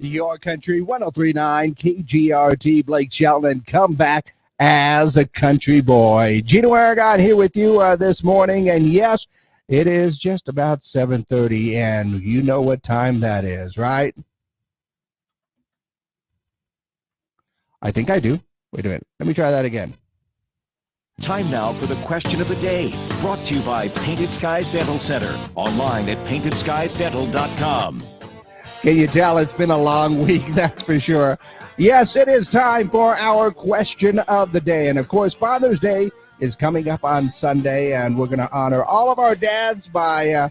Your Country 1039 KGRT. Blake Shelton, come back as a country boy. Gino Aragon here with you this morning. And yes, it is just about 7:30, and you know what time that is, right? I think I do. Wait a minute. Let me try that again. Time now for the question of the day, brought to you by Painted Skies Dental Center, online at paintedskiesdental.com. Can you tell it's been a long week? That's for sure. Yes, it is time for our question of the day. And of course, Father's Day is coming up on Sunday, and we're going to honor all of our dads by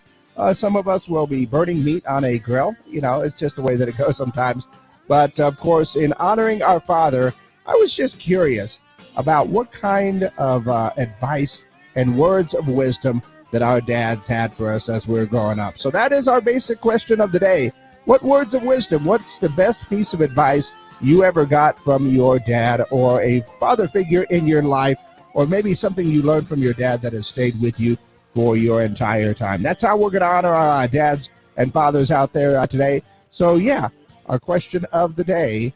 some of us will be burning meat on a grill. You know, it's just the way that it goes sometimes. But of course, in honoring our father, I was just curious about what kind of advice and words of wisdom that our dads had for us as we were growing up. So that is our basic question of the day. What words of wisdom, what's the best piece of advice you ever got from your dad or a father figure in your life, or maybe something you learned from your dad that has stayed with you for your entire time? That's how we're going to honor our dads and fathers out there today. So yeah, our question of the day,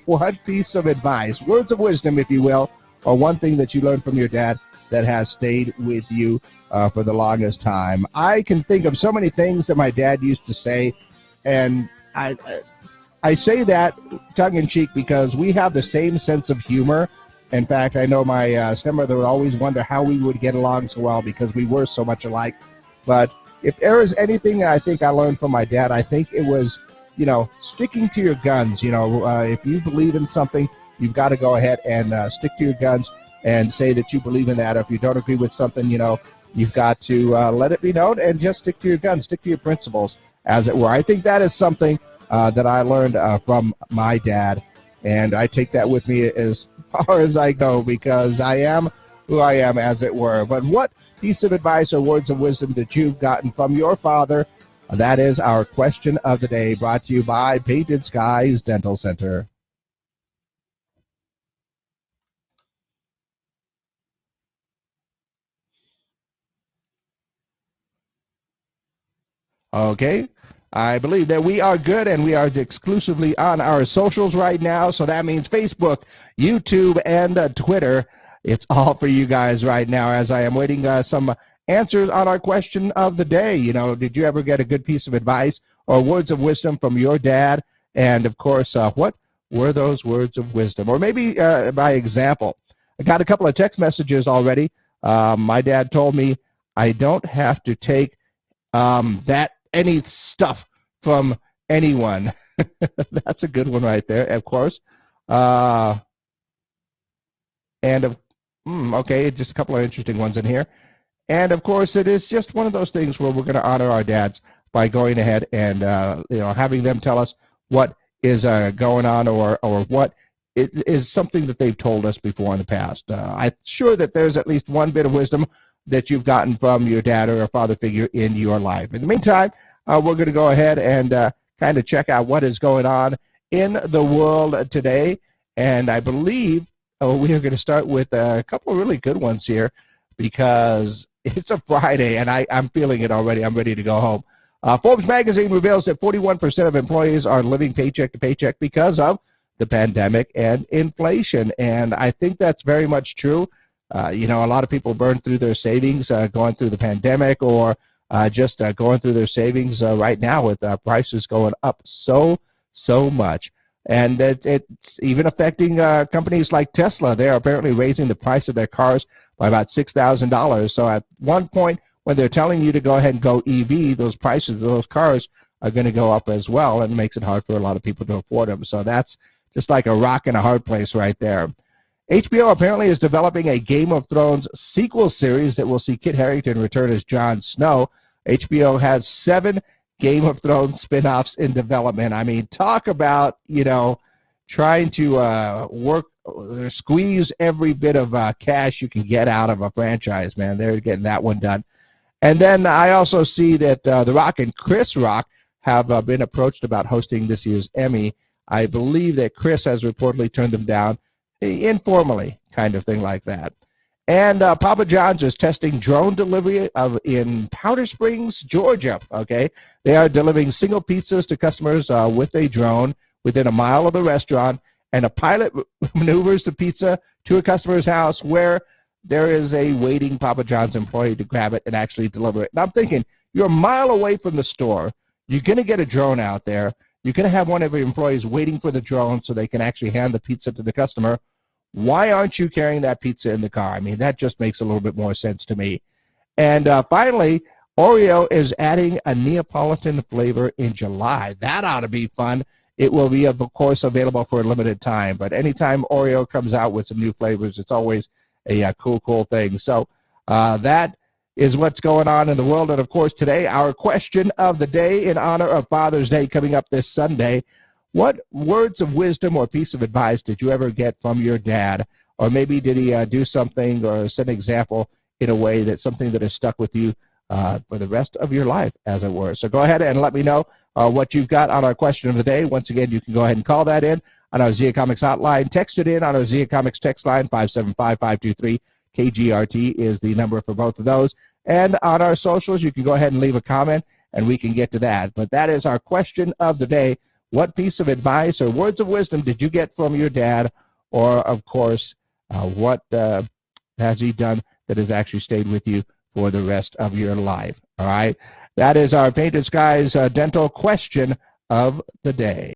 what piece of advice, words of wisdom, if you will, or one thing that you learned from your dad that has stayed with you for the longest time? I can think of so many things that my dad used to say, and I say that tongue-in-cheek because we have the same sense of humor. In fact, I know my stepmother would always wonder how we would get along so well because we were so much alike. But if there is anything that I think I learned from my dad, I think it was, you know, sticking to your guns. You know, if you believe in something, you've got to go ahead and stick to your guns and say that you believe in that. Or if you don't agree with something, you know, you've got to let it be known and just stick to your guns, stick to your principles, as it were. I think that is something that I learned from my dad, and I take that with me as far as I go because I am who I am, as it were. But what piece of advice or words of wisdom that you've gotten from your father? That is our question of the day, brought to you by Painted Skies Dental Center. Okay, I believe that we are good, and we are exclusively on our socials right now. So that means Facebook, YouTube, and Twitter. It's all for you guys right now as I am waiting some answers on our question of the day. You know, did you ever get a good piece of advice or words of wisdom from your dad? And of course, what were those words of wisdom? Or maybe by example. I got a couple of text messages already. My dad told me I don't have to take any stuff from anyone. That's a good one right there, of course. Okay, just a couple of interesting ones in here. And of course, it is just one of those things where we're going to honor our dads by going ahead and having them tell us what is going on or what is something that they've told us before in the past. I'm sure that there's at least one bit of wisdom that you've gotten from your dad or a father figure in your life. In the meantime, we're going to go ahead and kind of check out what is going on in the world today. And I believe we are going to start with a couple of really good ones here because it's a Friday and I'm feeling it already. I'm ready to go home. Forbes magazine reveals that 41% of employees are living paycheck to paycheck because of the pandemic and inflation. And I think that's very much true. A lot of people burned through their savings going through the pandemic or just going through their savings right now with prices going up so much. And it's even affecting companies like Tesla. They're apparently raising the price of their cars by about $6,000. So at one point, when they're telling you to go ahead and go EV, those prices of those cars are going to go up as well, and it makes it hard for a lot of people to afford them. So that's just like a rock in a hard place right there. HBO apparently is developing a Game of Thrones sequel series that will see Kit Harington return as Jon Snow. HBO has 7 Game of Thrones spinoffs in development. I mean, talk about, trying to squeeze every bit of cash you can get out of a franchise, man. They're getting that one done. And then I also see that The Rock and Chris Rock have been approached about hosting this year's Emmy. I believe that Chris has reportedly turned them down informally, kind of thing like that. And Papa John's is testing drone delivery in Powder Springs, Georgia. Okay, they are delivering single pizzas to customers with a drone within a mile of the restaurant, and a pilot maneuvers the pizza to a customer's house where there is a waiting Papa John's employee to grab it and actually deliver it. And I'm thinking, you're a mile away from the store. You're going to get a drone out there. You're going to have one of your employees waiting for the drone so they can actually hand the pizza to the customer. Why aren't you carrying that pizza in the car? I mean, that just makes a little bit more sense to me. And finally, Oreo is adding a Neapolitan flavor in July. That ought to be fun. It will be, of course, available for a limited time. But anytime Oreo comes out with some new flavors, it's always a cool thing. So that is what's going on in the world. And, of course, today, our question of the day in honor of Father's Day coming up this Sunday. What words of wisdom or piece of advice did you ever get from your dad? Or maybe did he do something or set an example in a way that's something that has stuck with you for the rest of your life, as it were? So go ahead and let me know what you've got on our question of the day. Once again, you can go ahead and call that in on our Zia Comics hotline. Text it in on our Zia Comics text line, 575-523. KGRT is the number for both of those. And on our socials, you can go ahead and leave a comment, and we can get to that. But that is our question of the day. What piece of advice or words of wisdom did you get from your dad? Or, of course, what has he done that has actually stayed with you for the rest of your life? All right. That is our Painted Skies Dental question of the day.